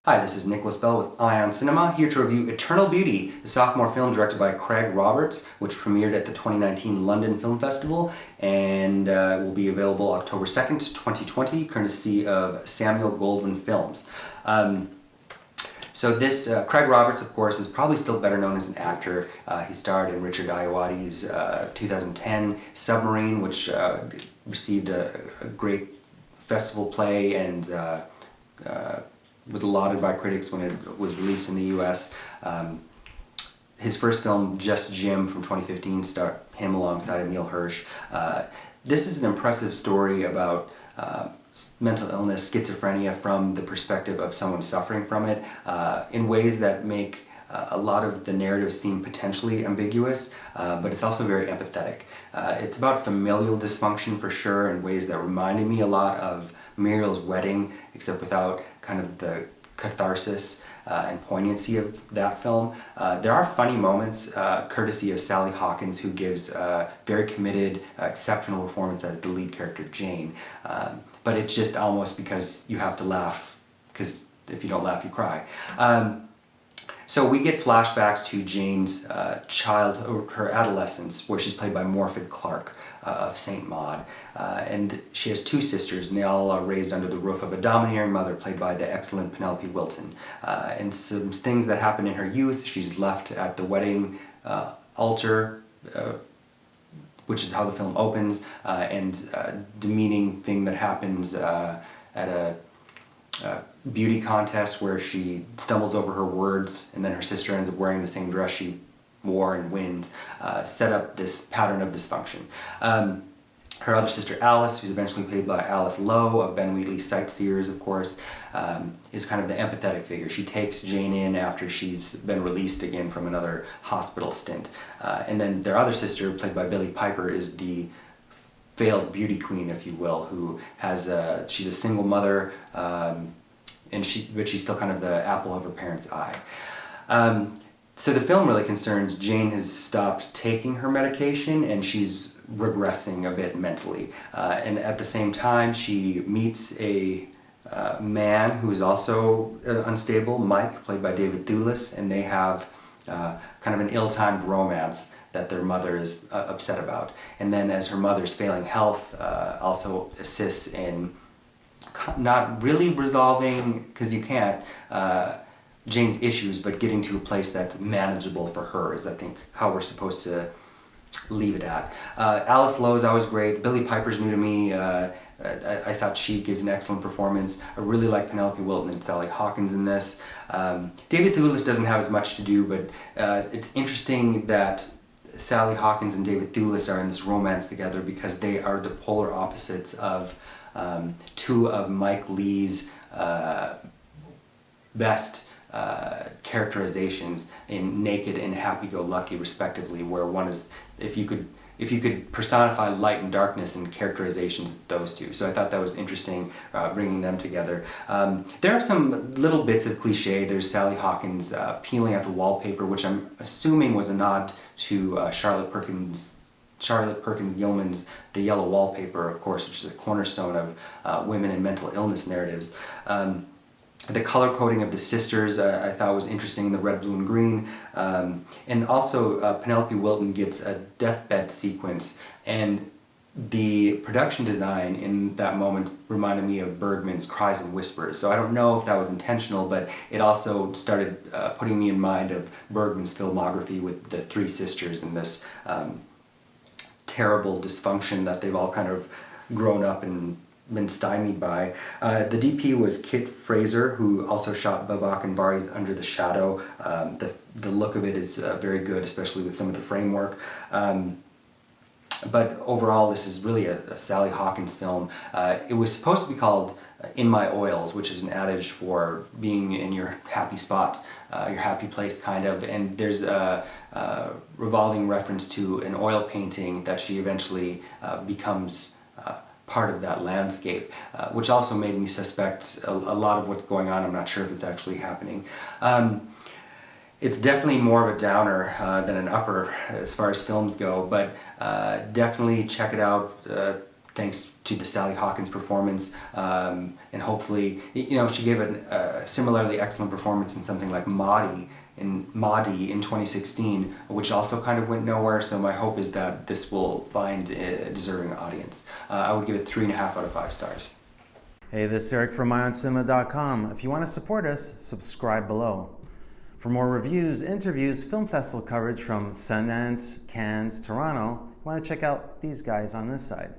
Hi, this is Nicholas Bell with IONCINEMA, here to review Eternal Beauty, a sophomore film directed by Craig Roberts, which premiered at the 2019 London Film Festival and will be available October 2nd, 2020, courtesy of Samuel Goldwyn Films. Craig Roberts, of course, is probably still better known as an actor. He starred in Richard Ayoade's 2010 Submarine, which received a great festival play and was lauded by critics when it was released in the US. His first film, Just Jim, from 2015, starred him alongside Emile Hirsch. This is an impressive story about mental illness, schizophrenia, from the perspective of someone suffering from it, in ways that make a lot of the narrative seem potentially ambiguous, but it's also very empathetic. It's about familial dysfunction for sure, in ways that reminded me a lot of Muriel's Wedding, except without kind of the catharsis and poignancy of that film. There are funny moments, courtesy of Sally Hawkins, who gives a very committed, exceptional performance as the lead character Jane. But it's just almost because you have to laugh, because if you don't laugh, you cry. So we get flashbacks to Jane's her adolescence, where she's played by Morfydd Clark of St. Maud. And she has two sisters, and they all are raised under the roof of a domineering mother, played by the excellent Penelope Wilton. And some things that happen in her youth, she's left at the wedding altar, which is how the film opens, and a demeaning thing that happens at a beauty contest where she stumbles over her words, and then her sister ends up wearing the same dress she wore and wins, set up this pattern of dysfunction. Her other sister Alice, who's eventually played by Alice Lowe of Ben Wheatley's Sightseers, of course, is kind of the empathetic figure. She takes Jane in after she's been released again from another hospital stint. And then their other sister, played by Billie Piper, is the failed beauty queen, if you will, who has she's a single mother, but she's still kind of the apple of her parents' eye. So the film really concerns Jane has stopped taking her medication and she's regressing a bit mentally. And at the same time, she meets a man who is also unstable, Mike, played by David Thewlis, and they have kind of an ill-timed romance that their mother is upset about. And then as her mother's failing health also assists in not really resolving, because you can't, Jane's issues, but getting to a place that's manageable for her is, I think, how we're supposed to leave it at. Alice Lowe is always great. Billie Piper's new to me. I thought she gives an excellent performance. I really like Penelope Wilton and Sally Hawkins in this. David Thewlis doesn't have as much to do, but it's interesting that Sally Hawkins and David Thewlis are in this romance together, because they are the polar opposites of two of Mike Leigh's best characterizations in Naked and Happy-Go-Lucky, respectively, where one is, if you could personify light and darkness in characterizations, it's those two. So I thought that was interesting, bringing them together. There are some little bits of cliche. There's Sally Hawkins peeling at the wallpaper, which I'm assuming was a nod to Charlotte Perkins Gilman's The Yellow Wallpaper, of course, which is a cornerstone of women and mental illness narratives. The color coding of the sisters I thought was interesting, in the red, blue, and green. And also Penelope Wilton gets a deathbed sequence, and the production design in that moment reminded me of Bergman's Cries and Whispers. So I don't know if that was intentional, but it also started putting me in mind of Bergman's filmography with the three sisters and this terrible dysfunction that they've all kind of grown up and been stymied by. The DP was Kit Fraser, who also shot Babak and Bari's Under the Shadow. The look of it is very good, especially with some of the framework. But overall, this is really a Sally Hawkins film. It was supposed to be called In My Oils, which is an adage for being in your happy spot, your happy place, kind of. And there's a revolving reference to an oil painting that she eventually becomes part of that landscape, which also made me suspect a lot of what's going on. I'm not sure if it's actually happening. It's definitely more of a downer than an upper as far as films go, but definitely check it out. thanks to the Sally Hawkins performance, and hopefully, she gave a similarly excellent performance in something like Maudie in 2016, which also kind of went nowhere. So my hope is that this will find a deserving audience. I would give it 3.5 out of 5 stars. Hey, this is Eric from IONCINEMA.com. If you want to support us, subscribe below. For more reviews, interviews, film festival coverage from Sundance, Cannes, Toronto, you want to check out these guys on this side.